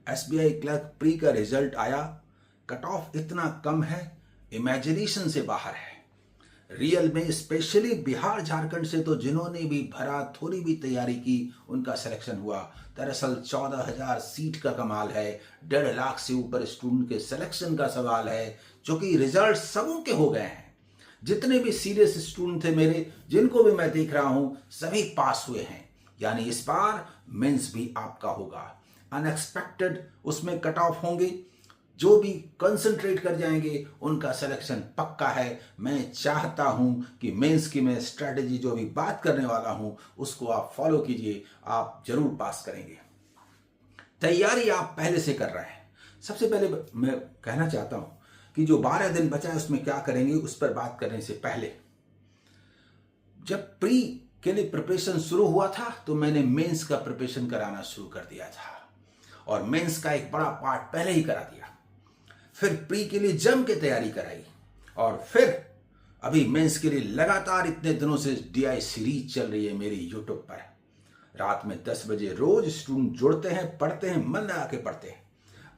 SBI clerk pre का result आया, cut off इतना कम है, इमेजिनेशन से बाहर है। रियल में स्पेशली बिहार झारखंड से तो जिन्होंने भी भरा, थोड़ी भी तैयारी की, उनका सिलेक्शन हुआ। दरअसल 14,000 सीट का कमाल है, 1.5 लाख से ऊपर स्टूडेंट के सिलेक्शन का सवाल है, जो कि रिजल्ट सबों के हो गए हैं। जितने भी सीरियस स्टूडेंट थे मेरे, जिनको भी मैं देख रहा हूं, सभी पास हुए हैं। यानी इस बार मेंस भी आपका होगा। अनएक्सपेक्टेड उसमें कट ऑफ होंगे, जो भी कंसंट्रेट कर जाएंगे उनका सिलेक्शन पक्का है। मैं चाहता हूं कि मेंस की मैं स्ट्रेटेजी जो भी बात करने वाला हूं उसको आप फॉलो कीजिए, आप जरूर पास करेंगे। तैयारी आप पहले से कर रहे हैं। सबसे पहले मैं कहना चाहता हूं कि जो 12 दिन बचा है उसमें क्या करेंगे, उस पर बात करने से पहले, जब प्री के लिए प्रिपरेशन शुरू हुआ था तो मैंने मेंस का प्रिपरेशन कराना शुरू कर दिया था, और मेंस का एक बड़ा पार्ट पहले ही करा दिया। फिर प्री के लिए जम के तैयारी कराई, और फिर अभी मेंस के लिए लगातार इतने दिनों से डीआई सीरीज चल रही है मेरी यूट्यूब पर। रात में 10 बजे रोज स्टूडेंट जुड़ते हैं, पढ़ते हैं, मन लगा के पढ़ते हैं।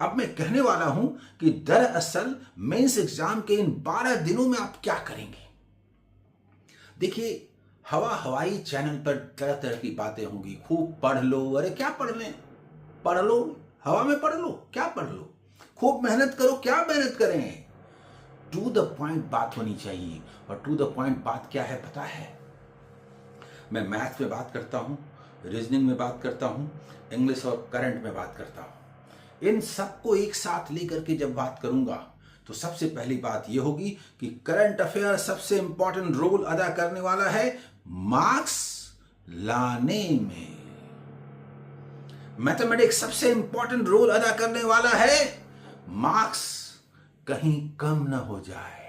अब मैं कहने वाला हूं कि दरअसल मेंस एग्जाम के इन 12 दिनों में आप क्या करेंगे। देखिए, हवाई चैनल पर तरह तरह की बातें होंगी, खूब पढ़ लो। अरे क्या पढ़ लें, पढ़ लो, हवा में पढ़ लो, क्या पढ़ लो, खूब मेहनत करो, क्या मेहनत करें। टू द पॉइंट बात होनी चाहिए, और टू द पॉइंट बात क्या है पता है? मैं मैथ्स में बात करता हूं, रीजनिंग में बात करता हूं, इंग्लिश और करंट में बात करता हूं। इन सबको एक साथ लेकर के जब बात करूंगा तो सबसे पहली बात यह होगी कि करंट अफेयर सबसे इंपॉर्टेंट रोल अदा करने वाला है मार्क्स लाने में। मैथमेटिक्स सबसे इंपॉर्टेंट रोल अदा करने वाला है, मार्क्स कहीं कम ना हो जाए।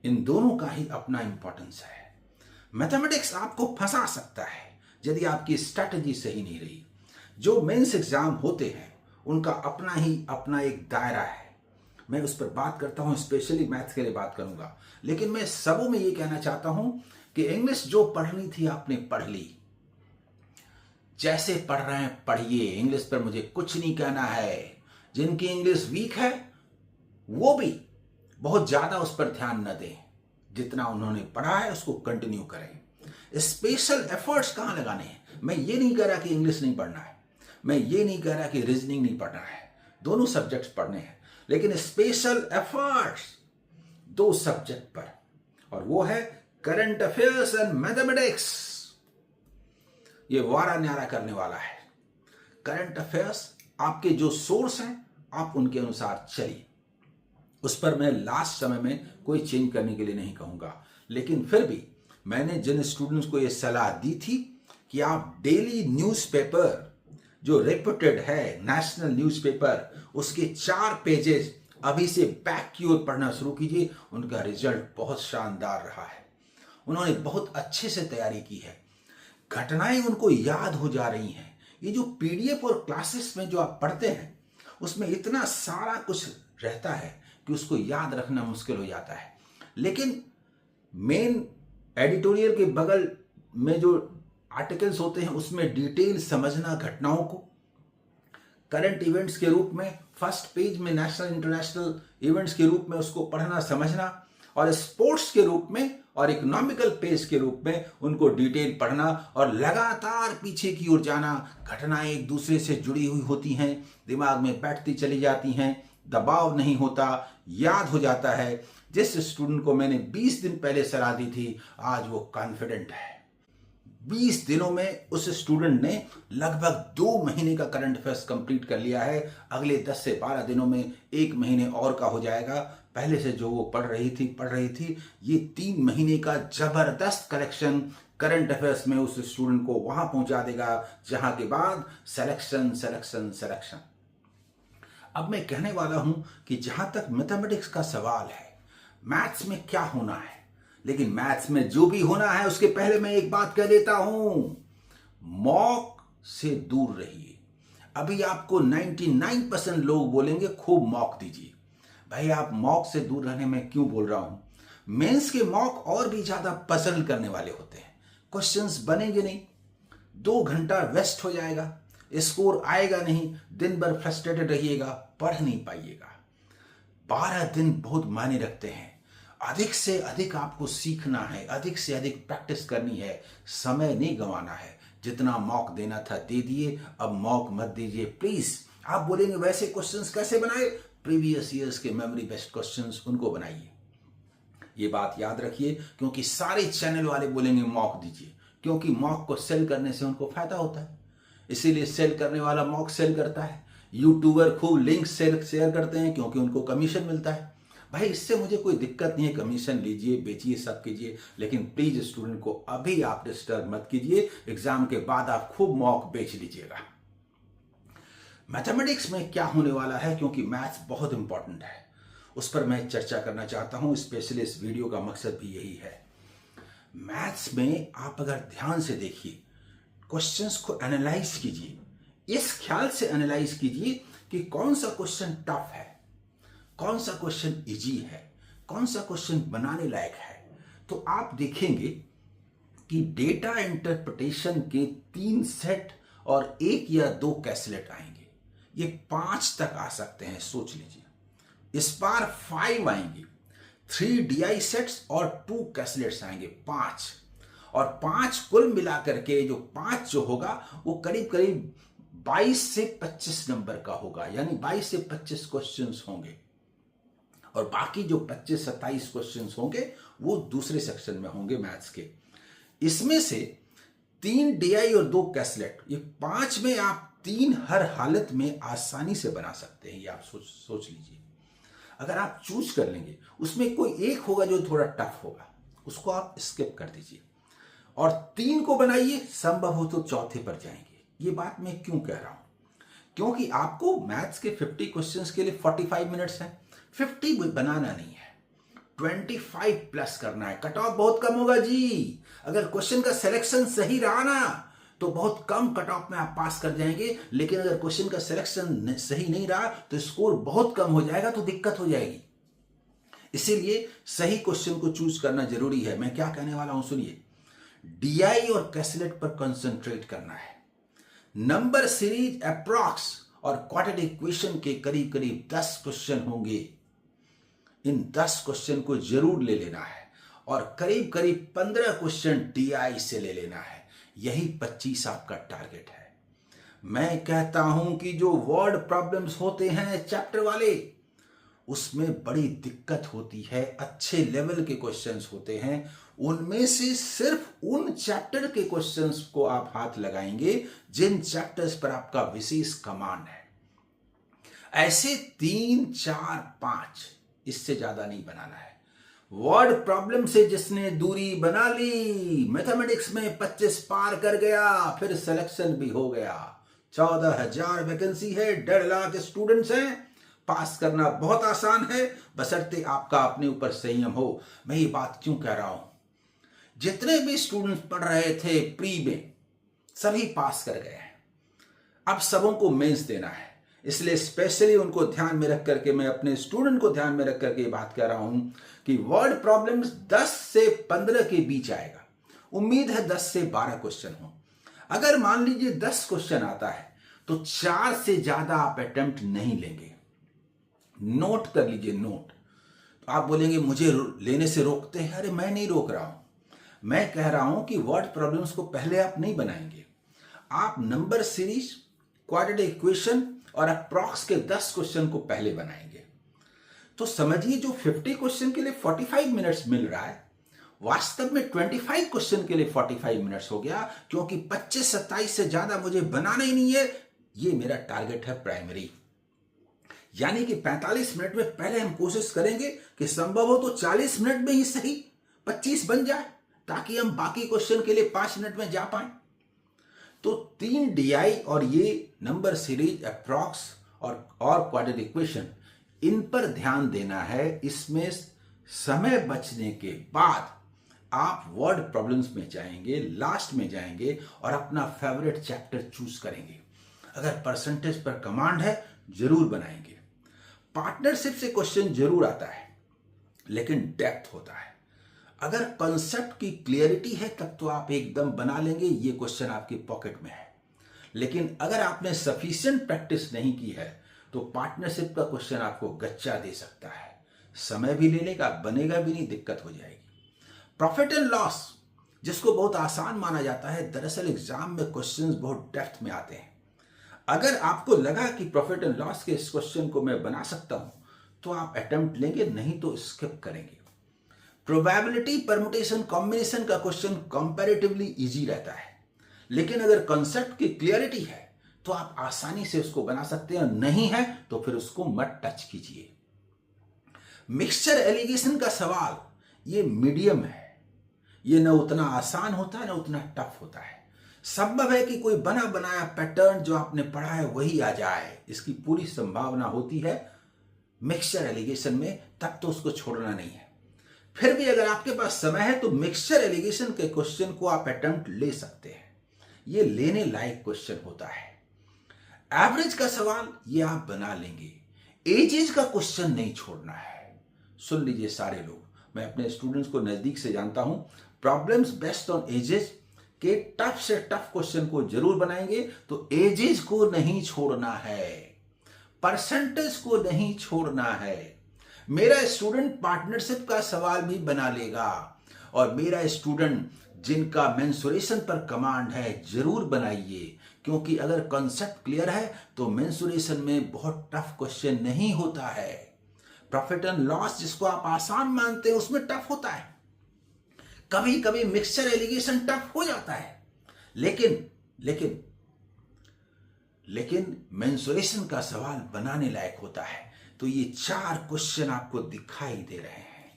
इन दोनों का ही अपना इंपॉर्टेंस है। मैथमेटिक्स आपको फंसा सकता है यदि आपकी स्ट्रैटेजी सही नहीं रही। जो मेंस एग्जाम होते हैं उनका अपना एक दायरा है, मैं उस पर बात करता हूं, स्पेशली मैथ्स के लिए बात करूंगा। लेकिन मैं सबों में ये कहना चाहता हूं कि इंग्लिश जो पढ़नी थी आपने पढ़ ली, जैसे पढ़ रहे हैं पढ़िए, इंग्लिश पर मुझे कुछ नहीं कहना है। जिनकी इंग्लिश वीक है वो भी बहुत ज्यादा उस पर ध्यान न दें, जितना उन्होंने पढ़ा है उसको कंटिन्यू करें। स्पेशल एफर्ट्स कहां लगाने हैं? मैं ये नहीं कह रहा कि इंग्लिश नहीं पढ़ना है, मैं ये नहीं कह रहा कि रीजनिंग नहीं पढ़ना है, दोनों सब्जेक्ट्स पढ़ने हैं, लेकिन स्पेशल एफर्ट्स 2 सब्जेक्ट पर, और वो है करंट अफेयर्स एंड मैथमेटिक्स। ये वारा न्यारा करने वाला है। करंट अफेयर्स आपके जो सोर्स हैं आप उनके अनुसार चलिए, उस पर मैं लास्ट समय में कोई चेंज करने के लिए नहीं कहूंगा। लेकिन फिर भी मैंने जिन स्टूडेंट्स को यह सलाह दी थी कि आप डेली न्यूज़पेपर जो रेप्यूटेड है, नेशनल न्यूज़पेपर, उसके 4 पेजेस अभी से बैक की ओर पढ़ना शुरू कीजिए, उनका रिजल्ट बहुत शानदार रहा है। उन्होंने बहुत अच्छे से तैयारी की है, घटनाएं उनको याद हो जा रही हैं। ये जो पीडीएफ और क्लासेस में जो आप पढ़ते हैं उसमें इतना सारा कुछ रहता है कि उसको याद रखना मुश्किल हो जाता है। लेकिन मेन एडिटोरियल के बगल में जो आर्टिकल्स होते हैं उसमें डिटेल समझना, घटनाओं को करंट इवेंट्स के रूप में, फर्स्ट पेज में नेशनल इंटरनेशनल इवेंट्स के रूप में उसको पढ़ना समझना, और स्पोर्ट्स के रूप में और इकोनॉमिकल पेज के रूप में उनको डिटेल पढ़ना, और लगातार पीछे की ओर जाना। घटनाएं एक दूसरे से जुड़ी हुई होती हैं, दिमाग में बैठती चली जाती हैं, दबाव नहीं होता, याद हो जाता है। जिस स्टूडेंट को मैंने 20 दिन पहले सलाह दी थी, आज वो कॉन्फिडेंट है। 20 दिनों में उस स्टूडेंट ने लगभग 2 महीने का करंट अफेयर्स कंप्लीट कर लिया है। अगले 10 से 12 दिनों में 1 महीने और का हो जाएगा। पहले से जो वो पढ़ रही थी, ये 3 महीने का जबरदस्त कलेक्शन करंट अफेयर्स में उस स्टूडेंट को वहां पहुंचा देगा, जहां के बाद सिलेक्शन सिलेक्शन सिलेक्शन। अब मैं कहने वाला हूं कि जहां तक मैथमेटिक्स का सवाल है, मैथ्स में क्या होना है, लेकिन मैथ्स में जो भी होना है उसके पहले मैं एक बात कह देता हूं, मॉक से दूर रहिए। अभी आपको 99% लोग बोलेंगे खूब मॉक दीजिए। भाई, आप मॉक से दूर रहने में क्यों बोल रहा हूं? मेंस के मॉक और भी ज्यादा पजल करने वाले होते हैं। क्वेश्चंस बनेंगे नहीं, 2 घंटा वेस्ट हो जाएगा। स्कोर आएगा नहीं, दिन भर फ्रस्ट्रेटेड रहिएगा, पढ़ नहीं पाइएगा। 12 दिन बहुत मायने रखते हैं। अधिक से अधिक आपको सीखना है, अधिक से अधिक प्रैक्टिस करनी है, समय नहीं गंवाना है। जितना मॉक देना था दे दिए, अब मॉक मत दीजिए प्लीज। आप बोलेंगे वैसे क्वेश्चंस कैसे बनाए? प्रीवियस ईयर्स के मेमोरी बेस्ड क्वेश्चंस उनको बनाइए। ये बात याद रखिए, क्योंकि सारे चैनल वाले बोलेंगे मॉक दीजिए, क्योंकि मॉक को सेल करने से उनको फायदा होता है। इसीलिए सेल करने वाला मॉक सेल करता है। यूट्यूबर खूब लिंक शेयर करते हैं क्योंकि उनको कमीशन मिलता है। भाई इससे मुझे कोई दिक्कत नहीं है, कमीशन लीजिए, बेचिए, सब कीजिए, लेकिन प्लीज स्टूडेंट को अभी आप डिस्टर्ब मत कीजिए। एग्जाम के बाद आप खूब मॉक बेच लीजिएगा। मैथमेटिक्स में क्या होने वाला है, क्योंकि मैथ्स बहुत इंपॉर्टेंट है, उस पर मैं चर्चा करना चाहता हूं। स्पेशली इस वीडियो का मकसद भी यही है। मैथ्स में आप अगर ध्यान से देखिए, क्वेश्चंस को एनालाइज कीजिए, इस ख्याल से एनालाइज कीजिए कि कौन सा क्वेश्चन टफ है, कौन सा क्वेश्चन इजी है, कौन सा क्वेश्चन बनाने लायक है। तो आप देखेंगे कि डेटा इंटरप्रिटेशन के 3 सेट और 1 या 2 कैसलेट आएंगे। ये 5 तक आ सकते हैं, सोच लीजिए। इस बार 5 आएंगे, 3 DI सेट्स और 2 कैसलेट्स आएंगे, 5। और 5 कुल मिलाकर के जो 5 जो होगा वो करीब करीब 22 से 25 नंबर का होगा, यानी 22 से 25 क्वेश्चंस होंगे। और बाकी जो 25-27 क्वेश्चंस होंगे वो दूसरे सेक्शन में होंगे मैथ्स के। इसमें से 3 DI और 2 कैसलेट, ये 5 में आप 3 हर हालत में आसानी से बना सकते हैं। ये आप सोच लीजिए। अगर आप चूज कर लेंगे, उसमें कोई एक होगा जो थोड़ा टफ होगा, उसको आप स्किप कर दीजिए और 3 को बनाइए, संभव हो तो चौथे पर जाएंगे। ये बात मैं क्यों कह रहा हूं? क्योंकि आपको मैथ्स के 50 क्वेश्चंस के लिए 45 मिनट्स हैं। 50 बनाना नहीं है, 25 प्लस करना है। कट ऑफ बहुत कम होगा जी। अगर क्वेश्चन का सिलेक्शन सही रहा ना तो बहुत कम कट ऑफ में आप पास कर जाएंगे, लेकिन अगर क्वेश्चन का सिलेक्शन सही नहीं रहा तो स्कोर बहुत कम हो जाएगा, तो दिक्कत हो जाएगी। इसीलिए सही क्वेश्चन को चूज करना जरूरी है। मैं क्या कहने वाला हूं सुनिए। DI और कैसलेट पर कंसंट्रेट करना है। नंबर सीरीज, अप्रॉक्स और क्वाड्रेटिक इक्वेशन के करीब करीब 10 क्वेश्चन होंगे। इन 10 क्वेश्चन को जरूर ले लेना है और करीब करीब 15 क्वेश्चन DI से ले लेना है। यही 25 आपका टारगेट है। मैं कहता हूं कि जो वर्ड प्रॉब्लम्स होते हैं चैप्टर वाले, उसमें बड़ी दिक्कत होती है। अच्छे लेवल के क्वेश्चंस होते हैं, उनमें से सिर्फ उन चैप्टर के क्वेश्चंस को आप हाथ लगाएंगे जिन चैप्टर्स पर आपका विशेष कमांड है। ऐसे 3, 4, 5, इससे ज्यादा नहीं बनाना है। वर्ड प्रॉब्लम से जिसने दूरी बना ली, मैथमेटिक्स में 25 पार कर गया, फिर सिलेक्शन भी हो गया। 14,000 वैकेंसी है, 1.5 लाख स्टूडेंट्स हैं। पास करना बहुत आसान है, बशर्ते आपका अपने ऊपर संयम हो। मैं ये बात क्यों कह रहा हूं? जितने भी स्टूडेंट्स पढ़ रहे थे प्री में, सभी पास कर गए हैं। अब सबों को मेंस देना है, इसलिए स्पेशली उनको ध्यान में रख करके मैं अपने स्टूडेंट को ध्यान में रख करके ये बात कह रहा हूं कि वर्ड प्रॉब्लम्स 10 से 15 के बीच आएगा। उम्मीद है 10 से 12 क्वेश्चन हो। अगर मान लीजिए 10 क्वेश्चन आता है तो 4 से ज्यादा आप अटेम्प्ट नहीं लेंगे। नोट कर लीजिए, नोट। तो आप बोलेंगे मुझे लेने से रोकते हैं। अरे मैं नहीं रोक रहा हूं, मैं कह रहा हूं कि वर्ड प्रॉब्लम्स को पहले आप नहीं बनाएंगे। आप नंबर सीरीज, क्वाड्रेटिक इक्वेशन और अप्रॉक्स के 10 क्वेश्चन को पहले बनाएंगे। तो समझिए जो 50 क्वेश्चन के लिए 45 मिनट्स मिल रहा है, वास्तव में 25 क्वेश्चन के लिए 45 मिनट्स हो गया, क्योंकि 25-27 से ज्यादा मुझे बनाना ही नहीं है। ये मेरा टारगेट है प्राइमरी। यानी कि 45 मिनट में पहले हम कोशिश करेंगे कि संभव हो तो 40 मिनट में ही सही 25 बन जाए, ताकि हम बाकी क्वेश्चन के लिए 5 मिनट में जा पाए। तो 3 DI और ये नंबर सीरीज, अप्रॉक्स और क्वाड्रेटिक इक्वेशन, इन पर ध्यान देना है। इसमें समय बचने के बाद आप वर्ड प्रॉब्लम्स में जाएंगे, लास्ट में जाएंगे और अपना फेवरेट चैप्टर चूज करेंगे। अगर परसेंटेज पर कमांड है जरूर बनाएंगे। पार्टनरशिप से क्वेश्चन जरूर आता है, लेकिन डेप्थ होता है। अगर कॉन्सेप्ट की क्लियरिटी है तब तो आप एकदम बना लेंगे, ये क्वेश्चन आपकी पॉकेट में है। लेकिन अगर आपने सफिशिएंट प्रैक्टिस नहीं की है तो पार्टनरशिप का क्वेश्चन आपको गच्चा दे सकता है, समय भी ले लेगा, बनेगा भी नहीं, दिक्कत हो जाएगी। प्रॉफिट एंड लॉस जिसको बहुत आसान माना जाता है, दरअसल एग्जाम में क्वेश्चंस बहुत डेप्थ में आते हैं। अगर आपको लगा कि प्रॉफिट एंड लॉस के इस क्वेश्चन को मैं बना सकता हूं तो आप अटेम्प्ट लेंगे, नहीं तो स्किप करेंगे। प्रोबेबिलिटी परमुटेशन कॉम्बिनेशन का क्वेश्चन कंपैरेटिवली इजी रहता है, लेकिन अगर कॉन्सेप्ट की क्लियरिटी है तो आप आसानी से उसको बना सकते हैं, नहीं है तो फिर उसको मत टच कीजिए। मिक्सचर एलिगेशन का सवाल ये मीडियम है, ये न उतना आसान होता है न उतना टफ होता है। संभव है कि कोई बना बनाया पैटर्न जो आपने पढ़ा है वही आ जाए, इसकी पूरी संभावना होती है मिक्सचर एलिगेशन में, तब तो उसको छोड़ना नहीं है। फिर भी अगर आपके पास समय है तो मिक्सचर एलिगेशन के क्वेश्चन को आप अटेम्प्ट ले सकते हैं, ये लेने लायक क्वेश्चन होता है। एवरेज का सवाल ये आप बना लेंगे, एजेज का क्वेश्चन नहीं छोड़ना है। सुन लीजिए सारे लोग, मैं अपने स्टूडेंट्स को नजदीक से जानता हूं, प्रॉब्लम्स बेस्ड ऑन एजेस के टफ से टफ क्वेश्चन को जरूर बनाएंगे, तो एजेस को नहीं छोड़ना है, परसेंटेज को नहीं छोड़ना है। मेरा स्टूडेंट पार्टनरशिप का सवाल भी बना लेगा, और मेरा स्टूडेंट जिनका मेंसुरेशन पर कमांड है जरूर बनाइए, क्योंकि अगर कॉन्सेप्ट क्लियर है तो मेंसुरेशन में बहुत टफ क्वेश्चन नहीं होता है। प्रॉफिट एंड लॉस जिसको आप आसान मानते हैं उसमें टफ होता है, कभी कभी मिक्सचर एलिगेशन टफ हो जाता है, लेकिन मेंसुरेशन का सवाल बनाने लायक होता है। तो ये 4 क्वेश्चन आपको दिखाई दे रहे हैं,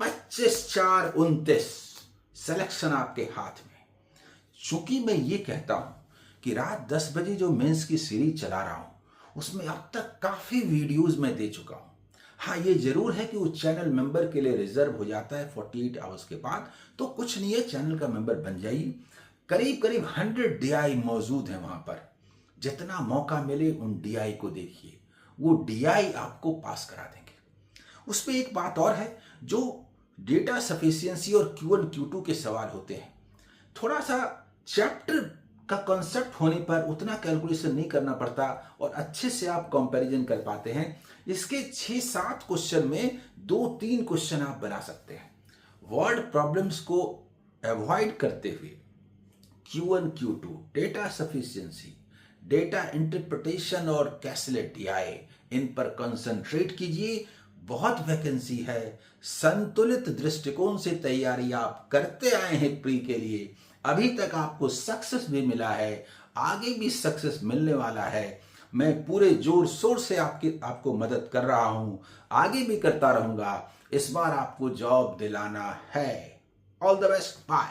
25, 4, 29 सिलेक्शन आपके हाथ में। चूंकि मैं ये कहता हूं कि रात 10 बजे जो मेंस की सीरीज चला रहा हूं उसमें अब तक काफी वीडियोस मैं दे चुका हूं। हाँ, ये जरूर है कि वो चैनल मेंबर के लिए रिजर्व हो जाता है 48 आवर्स के बाद, तो कुछ नहीं है, चैनल का मेंबर बन जाइए। करीब 100 DI मौजूद है वहां पर, जितना मौका मिले उन DI को देखिए, वो DI आपको पास करा देंगे। उस पर एक बात और है, जो डेटा सफिशिएंसी और Q1 Q2 के सवाल होते हैं, थोड़ा सा चैप्टर का कॉन्सेप्ट होने पर उतना कैलकुलेशन नहीं करना पड़ता और अच्छे से आप कंपैरिजन कर पाते हैं। इसके 6-7 क्वेश्चन में 2-3 क्वेश्चन आप बना सकते हैं। वर्ड प्रॉब्लम्स को अवॉइड करते हुए Q1 Q2, data sufficiency, data interpretation और कैसलेट DI, इन पर कंसंट्रेट कीजिए। बहुत वैकेंसी है, संतुलित दृष्टिकोण से तैयारी आप करते आए हैं प्री के लिए, अभी तक आपको सक्सेस भी मिला है, आगे भी सक्सेस मिलने वाला है। मैं पूरे जोर शोर से आपको मदद कर रहा हूं, आगे भी करता रहूंगा। इस बार आपको जॉब दिलाना है। All the best, bye.